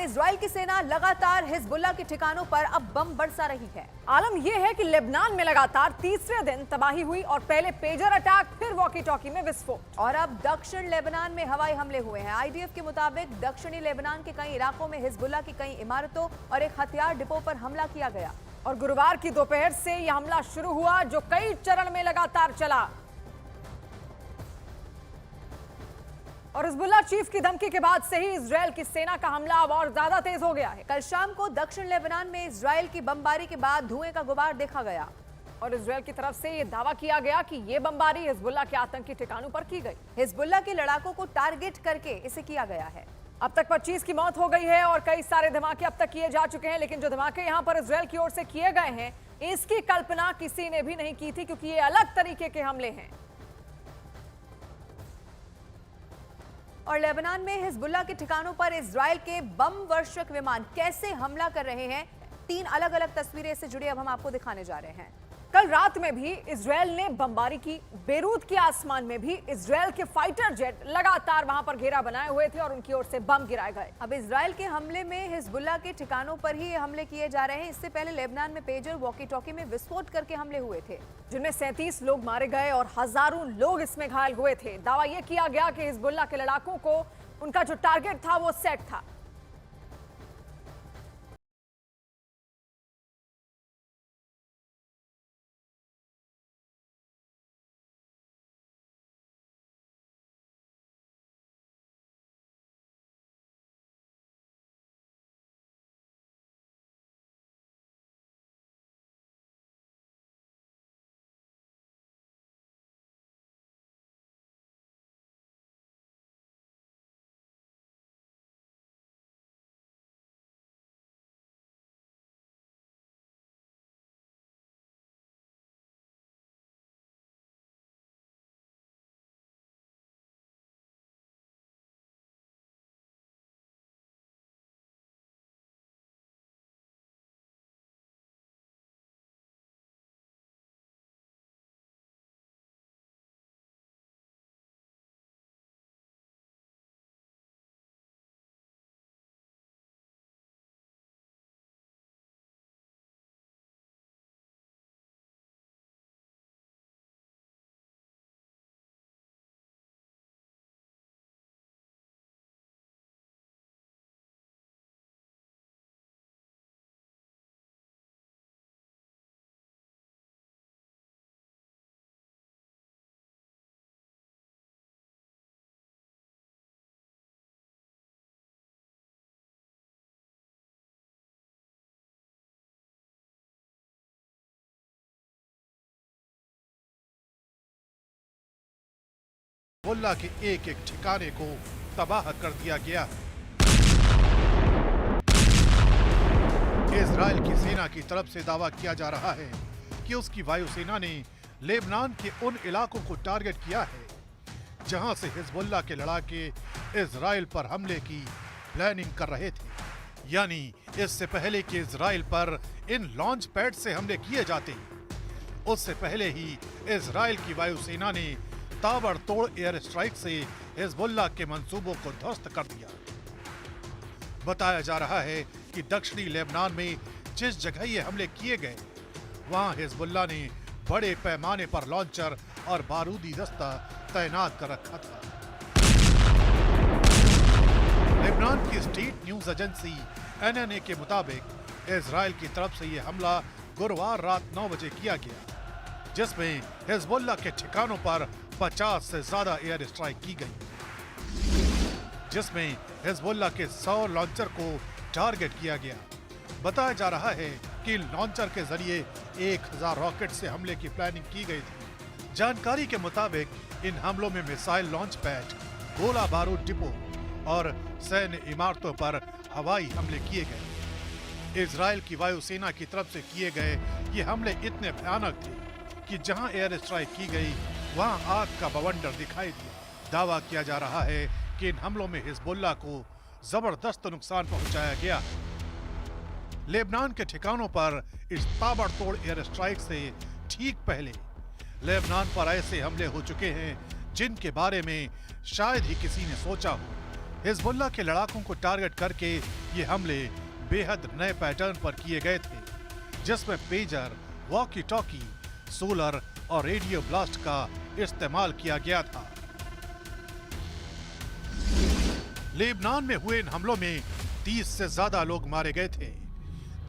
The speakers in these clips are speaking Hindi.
इजराइल की सेना लगातार हिजबुल्लाह के ठिकानों पर अब बम बरसा रही है। आलम यह है कि लेबनान में लगातार तीसरे दिन तबाही हुई और पहले पेजर अटैक, फिर वॉकी टॉकी में विस्फोट और अब दक्षिण लेबनान में हवाई हमले हुए हैं। आईडीएफ के मुताबिक दक्षिणी लेबनान के कई इलाकों में हिजबुल्लाह की कई इमारतों और एक हथियार डिपो पर हमला किया गया और गुरुवार की दोपहर से यह हमला शुरू हुआ जो कई चरण में लगातार चला और हिजबुल्लाह चीफ की धमकी के बाद से ही इजराइल की सेना का हमला अब और ज्यादा तेज हो गया है। कल शाम को दक्षिण लेबनान में इजराइल की बमबारी के बाद धुएं का गुबार देखा गया और इजराइल की तरफ से यह दावा किया गया कि यह बमबारी हिजबुल्लाह के आतंकी ठिकानों पर की गई। हिजबुल्लाह के लड़ाकों को टारगेट करके इसे किया गया है। अब तक 25 की मौत हो गई है और कई सारे धमाके अब तक किए जा चुके हैं, लेकिन जो धमाके यहां पर इजराइल की ओर से किए गए हैं इसकी कल्पना किसी ने भी नहीं की थी, क्योंकि ये अलग तरीके के हमले हैं। और लेबनान में हिजबुल्लाह के ठिकानों पर इजराइल के बम वर्षक विमान कैसे हमला कर रहे हैं, 3 अलग अलग तस्वीरें इससे जुड़ी अब हम आपको दिखाने जा रहे हैं। कल रात में भी इजराइल ने बमबारी की। बेरूत के आसमान में भी इजराइल के फाइटर जेट लगातार वहां पर घेरा बनाए हुए थे और उनकी ओर से बम गिराए गए। अब इजराइल के हमले में हिजबुल्लाह के ठिकानों पर ही ये हमले किए जा रहे हैं। इससे पहले लेबनान में पेजर वॉकी टॉकी में विस्फोट करके हमले हुए थे, जिनमें 37 लोग मारे गए और हजारों लोग इसमें घायल हुए थे। दावा यह किया गया कि हिजबुल्लाह के लड़ाकों को उनका जो टारगेट था वो सेट था। हिजबुल्लाह के एक एक ठिकाने को तबाह कर दिया गया। इजराइल की सेना की तरफ से दावा किया जा रहा है कि उसकी वायुसेना ने लेबनान के उन इलाकों को टारगेट किया है जहां से हिजबुल्लाह के लड़ाके इजराइल पर हमले की प्लानिंग कर रहे थे। यानी इससे पहले कि इजराइल पर इन लॉन्च पैड से हमले किए जाते, उससे पहले ही इजराइल की वायुसेना ने ताबड़तोड़ एयर स्ट्राइक से हिजबुल्लाह के मंसूबों को ध्वस्त कर दिया। बताया जा रहा है कि दक्षिणी लेबनान में जिस जगह ये हमले किए गए वहां हिजबुल्लाह ने बड़े पैमाने पर लॉन्चर और बारूदी दस्ता तैनात कर रखा था। लेबनान की स्टेट न्यूज एजेंसी एनएनए के मुताबिक इजराइल की तरफ से यह हमला गुरुवार रात 9 बजे किया गया, जिसमें हिजबुल्लाह के ठिकानों पर 50 से ज्यादा एयर स्ट्राइक की गई, जिसमें हिजबुल्लाह के 100 लॉन्चर को टारगेट किया गया। बताया जा रहा है कि लॉन्चर के जरिए 1000 रॉकेट से हमले की प्लानिंग की गई थी। जानकारी के मुताबिक इन हमलों में मिसाइल लॉन्च पैड, गोला बारूद डिपो और सैन्य इमारतों पर हवाई हमले किए गए। इजराइल की वायुसेना की तरफ से किए गए ये हमले इतने भयानक थे कि जहां एयर स्ट्राइक की गई वहां आग का बवंडर दिखाई दिया। दावा किया जा रहा है कि इन हमलों में हिजबुल्लाह को जबरदस्त नुकसान पहुंचाया गया। लेबनान के ठिकानों पर इस ताबड़तोड़ एयर स्ट्राइक से ठीक पहले लेबनान पर ऐसे हमले हो चुके हैं जिनके बारे में शायद ही किसी ने सोचा हो। हिजबुल्लाह के लड़ाकों को टारगेट करके ये हमले बेहद नए पैटर्न पर किए गए थे, जिसमें पेजर, वॉकी टॉकी, सोलर और रेडियो ब्लास्ट का इस्तेमाल किया गया था। लेबनान में हुए इन हमलों में 30 से ज्यादा लोग मारे गए थे,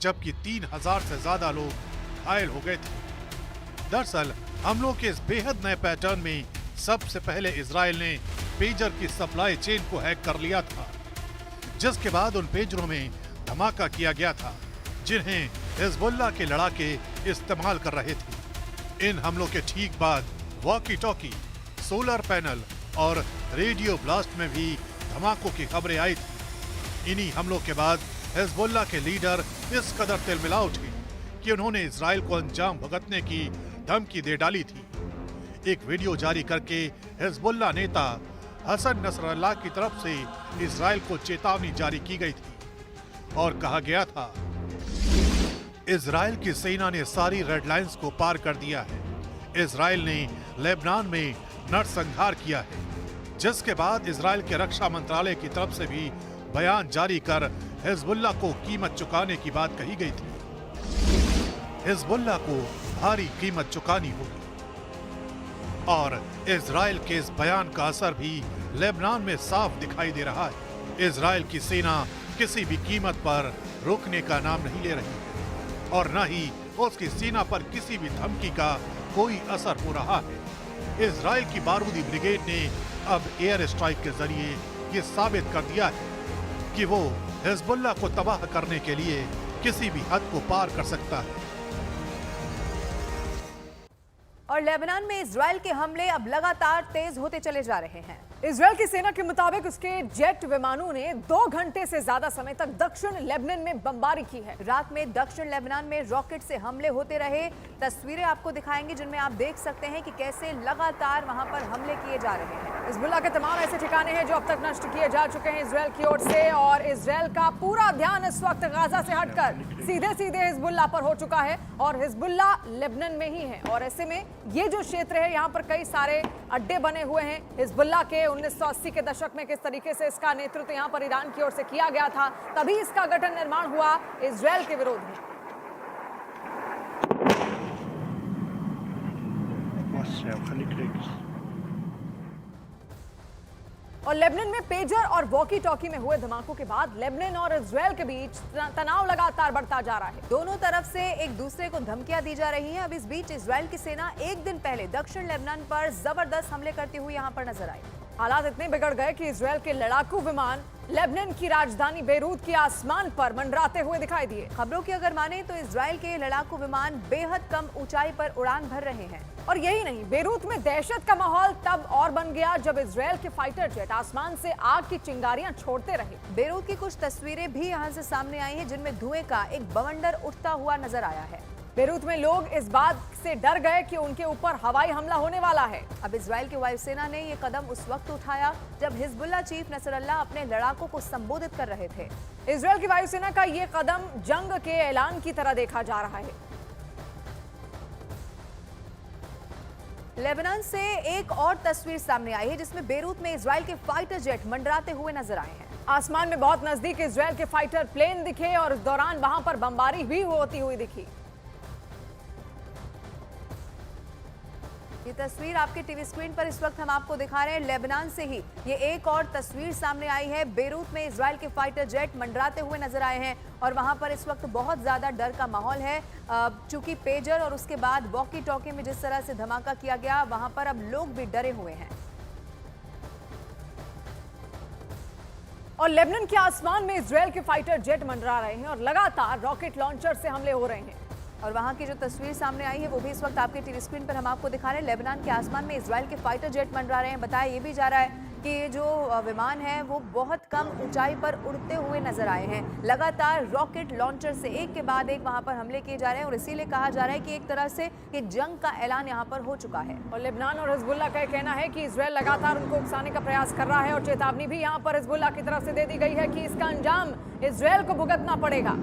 जबकि 3000 से ज्यादा लोग घायल हो गए थे। दरअसल हमलों के इस बेहद नए पैटर्न में सबसे पहले इजराइल ने पेजर की सप्लाई चेन को हैक कर लिया था, जिसके बाद उन पेजरों में धमाका किया गया था, जिन्हें हिजबुल्लाह के लड़ाके इस्तेमाल कर रहे थे। इन हमलों के ठीक बाद वॉकी टॉकी, सोलर पैनल और रेडियो ब्लास्ट में भी धमाकों की खबरें आई थी। इन्हीं हमलों के बाद हिजबुल्लाह के लीडर इस कदर तिलमिला उठे कि उन्होंने इजराइल को अंजाम भुगतने की धमकी दे डाली थी। एक वीडियो जारी करके हिजबुल्लाह नेता हसन नसरल्लाह की तरफ से इजराइल को चेतावनी जारी की गई थी और कहा गया था, इजराइल की सेना ने सारी रेड लाइंस को पार कर दिया है। इजराइल ने लेबनान में नरसंहार किया है, जिसके बाद इजराइल के रक्षा मंत्रालय की तरफ से भी बयान जारी कर हिजबुल्लाह को कीमत चुकाने की बात कही गई थी। हिजबुल्लाह को भारी कीमत चुकानी होगी और इजराइल के इस बयान का असर भी लेबनान में साफ दिखाई दे रहा है। इजराइल की सेना किसी भी कीमत पर रुकने का नाम नहीं ले रही है और न ही उसकी सेना पर किसी भी धमकी का कोई असर हो रहा है। इजराइल की बारूदी ब्रिगेड ने अब एयर स्ट्राइक के जरिए ये साबित कर दिया है कि वो हिजबुल्लाह को तबाह करने के लिए किसी भी हद को पार कर सकता है। और लेबनान में इजराइल के हमले अब लगातार तेज होते चले जा रहे हैं। इजराइल की सेना के मुताबिक उसके जेट विमानों ने 2 घंटे से ज्यादा समय तक दक्षिण लेबनान में बमबारी की है। रात में दक्षिण लेबनान में रॉकेट से हमले होते रहे। तस्वीरें आपको दिखाएंगे जिनमें आप देख सकते हैं कि कैसे लगातार वहां पर हमले किए जा रहे हैं। हिजबुल्लाह के तमाम ऐसे ठिकाने हैं जो अब तक नष्ट किए जा चुके हैं इजराइल की ओर से, और इजराइल का पूरा ध्यान इस वक्त गाजा से हटकर सीधे सीधे हिजबुल्लाह पर हो चुका है और हिजबुल्लाह लेबनान में ही है। और ऐसे में ये जो क्षेत्र है, यहाँ पर कई सारे अड्डे बने हुए हैं हिजबुल्लाह के। 1980 के दशक में किस तरीके से इसका नेतृत्व यहाँ पर ईरान की ओर से किया गया था, तभी इसका गठन निर्माण हुआ इजराइल के विरोध में। और लेबनान में पेजर और वॉकी टॉकी में हुए धमाकों के बाद लेबनान और इजराइल के बीच तनाव लगातार बढ़ता जा रहा है। दोनों तरफ से एक दूसरे को धमकियां दी जा रही हैं। अब इस बीच इजराइल की सेना एक दिन पहले दक्षिण लेबनान पर जबरदस्त हमले करती हुई यहां पर नजर आई। हालात इतने बिगड़ गए कि इजराइल के लड़ाकू विमान लेबनान की राजधानी बेरूत के आसमान पर मंडराते हुए दिखाई दिए। खबरों की अगर माने तो इजराइल के लड़ाकू विमान बेहद कम ऊंचाई पर उड़ान भर रहे हैं। और यही नहीं, बेरूत में दहशत का माहौल तब और बन गया जब इजराइल के फाइटर जेट आसमान से आग की चिंगारियां छोड़ते रहे। बेरूत की कुछ तस्वीरें भी यहां से सामने आई हैं, जिनमें धुएं का एक बवंडर उठता हुआ नजर आया है। बेरूत में लोग इस बात से डर गए कि उनके ऊपर हवाई हमला होने वाला है। अब इजराइल की वायुसेना ने ये कदम उस वक्त उठाया जब हिजबुल्लाह चीफ नसरल्लाह अपने लड़ाकों को संबोधित कर रहे थे। इजराइल की वायुसेना का ये कदम जंग के ऐलान की तरह देखा जा रहा है। लेबनान से एक और तस्वीर सामने आई है, जिसमें बेरूत में इजराइल के फाइटर जेट मंडराते हुए नजर आए हैं। आसमान में बहुत नजदीक इजराइल के फाइटर प्लेन दिखे और इस दौरान वहां पर बमबारी भी होती हुई दिखी। ये तस्वीर आपके टीवी स्क्रीन पर इस वक्त हम आपको दिखा रहे हैं। लेबनान से ही ये एक और तस्वीर सामने आई है। बेरूत में इजराइल के फाइटर जेट मंडराते हुए नजर आए हैं और वहां पर इस वक्त बहुत ज्यादा डर का माहौल है। चूंकि पेजर और उसके बाद वॉकी टॉकी में जिस तरह से धमाका किया गया, वहां पर अब लोग भी डरे हुए हैं। और लेबनान के आसमान में इजराइल के फाइटर जेट मंडरा रहे हैं और लगातार रॉकेट लॉन्चर से हमले हो रहे हैं। और वहां की जो तस्वीर सामने आई है वो भी इस वक्त आपके टीवी स्क्रीन पर हम आपको दिखा रहे हैं। लेबनान के आसमान में इजराइल के फाइटर जेट मंडरा रहे हैं। बताया ये भी जा रहा है कि ये जो विमान है वो बहुत कम ऊंचाई पर उड़ते हुए नजर आए हैं। लगातार रॉकेट लॉन्चर से एक के बाद एक वहां पर हमले किए जा रहे हैं और इसीलिए कहा जा रहा है कि एक तरह से ये जंग का ऐलान यहाँ पर हो चुका है। और लेबनान और हिजबुल्लाह का कहना है कि इजराइल लगातार उनको उकसाने का प्रयास कर रहा है और चेतावनी भी यहाँ पर हिजबुल्लाह की तरफ से दे दी गई है कि इसका अंजाम इजराइल को भुगतना पड़ेगा।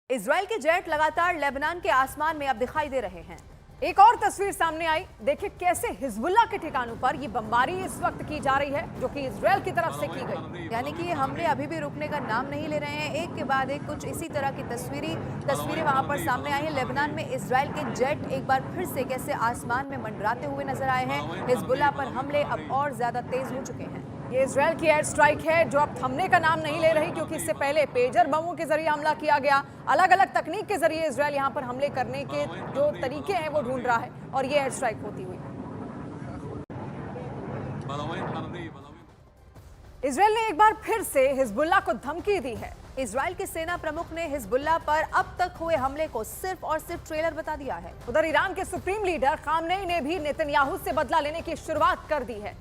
इजराइल के जेट लगातार लेबनान के आसमान में अब दिखाई दे रहे हैं। एक और तस्वीर सामने आई, देखिए कैसे हिजबुल्लाह के ठिकानों पर ये बमबारी इस वक्त की जा रही है, जो कि इजराइल की तरफ से की गई। यानी कि ये हमले अभी भी रुकने का नाम नहीं ले रहे हैं। एक के बाद एक कुछ इसी तरह की तस्वीरें वहां पर सामने आई हैं। लेबनान में इजराइल के जेट एक बार फिर से कैसे आसमान में मंडराते हुए नजर आए हैं। हिजबुल्लाह पर हमले अब और ज्यादा तेज हो चुके हैं। ये इजराइल की एयर स्ट्राइक है जो अब थमने का नाम नहीं ले रही, क्योंकि इससे पहले पेजर बमों के जरिए हमला किया गया। अलग अलग तकनीक के जरिए इजराइल यहां पर हमले करने के जो तरीके हैं वो ढूंढ रहा है, और ये एयर स्ट्राइक होती हुई इजराइल ने एक बार फिर से हिजबुल्लाह को धमकी दी है। इजराइल के सेना प्रमुख ने हिजबुल्लाह पर अब तक हुए हमले को सिर्फ और सिर्फ ट्रेलर बता दिया है। उधर ईरान के सुप्रीम लीडर खामनेई ने भी नेतन्याहू से बदला लेने की शुरुआत कर दी है।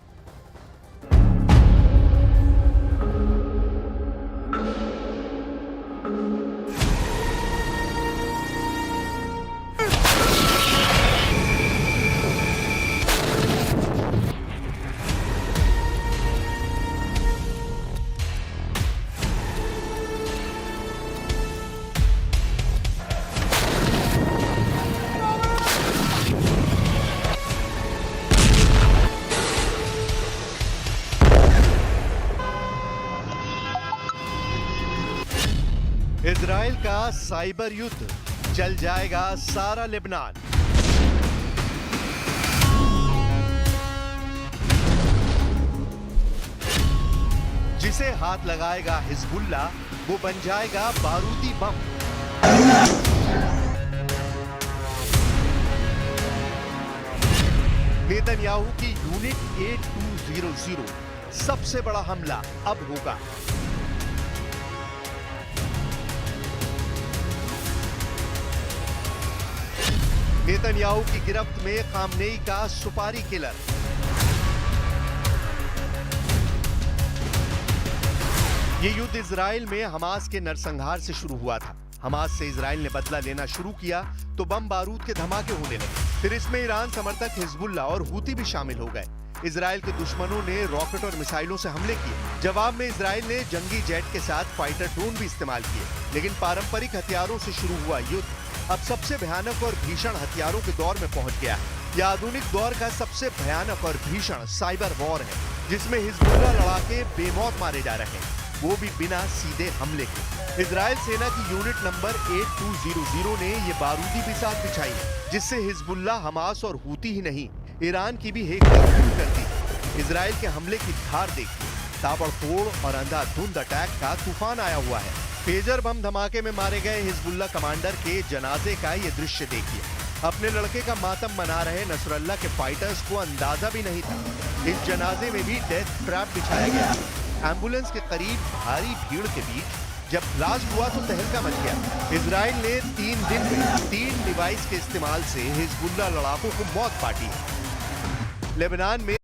इजराइल का साइबर युद्ध, जल जाएगा सारा लेबनान। जिसे हाथ लगाएगा हिजबुल्लाह, वो बन जाएगा बारूदी बम। नेतन्याहू की यूनिट 8200 सबसे बड़ा हमला अब होगा। नेतन्याहू की गिरफ्त में खामनेई का सुपारी किलर। ये युद्ध इजराइल में हमास के नरसंहार से शुरू हुआ था। हमास से इजराइल ने बदला लेना शुरू किया तो बम बारूद के धमाके होने लगे। फिर इसमें ईरान समर्थक हिजबुल्लाह और हूती भी शामिल हो गए। इजराइल के दुश्मनों ने रॉकेट और मिसाइलों से हमले किए। जवाब में इजराइल ने जंगी जेट के साथ फाइटर ड्रोन भी इस्तेमाल किए। लेकिन पारंपरिक हथियारों से शुरू हुआ युद्ध अब सबसे भयानक और भीषण हथियारों के दौर में पहुंच गया है। यह आधुनिक दौर का सबसे भयानक और भीषण साइबर वॉर है, जिसमें हिजबुल्लाह लड़ाके बेमौत मारे जा रहे हैं, वो भी बिना सीधे हमले के। इजराइल सेना की यूनिट नंबर 8200 ने ये बारूदी बिसात बिछाई है, जिससे हिजबुल्लाह, हमास और हूती ही नहीं, ईरान की भी हेकरत शुरू कर दी। इजराइल के हमले की धार देखिए, ताबड़तोड़ और अंधाधुंध अटैक का तूफान आया हुआ है। पेजर बम धमाके में मारे गए हिजबुल्लाह कमांडर के जनाजे का ये दृश्य देखिए। अपने लड़के का मातम मना रहे नसरल्लाह के फाइटर्स को अंदाजा भी नहीं था इस जनाजे में भी डेथ ट्रैप बिछाया गया। एम्बुलेंस के करीब भारी भीड़ के बीच जब ब्लास्ट हुआ तो तहलका मच गया। इजराइल ने 3 दिन में 3 डिवाइस के इस्तेमाल से हिजबुल्लाह लड़ाकों को मौत बांटी है। लेबनान में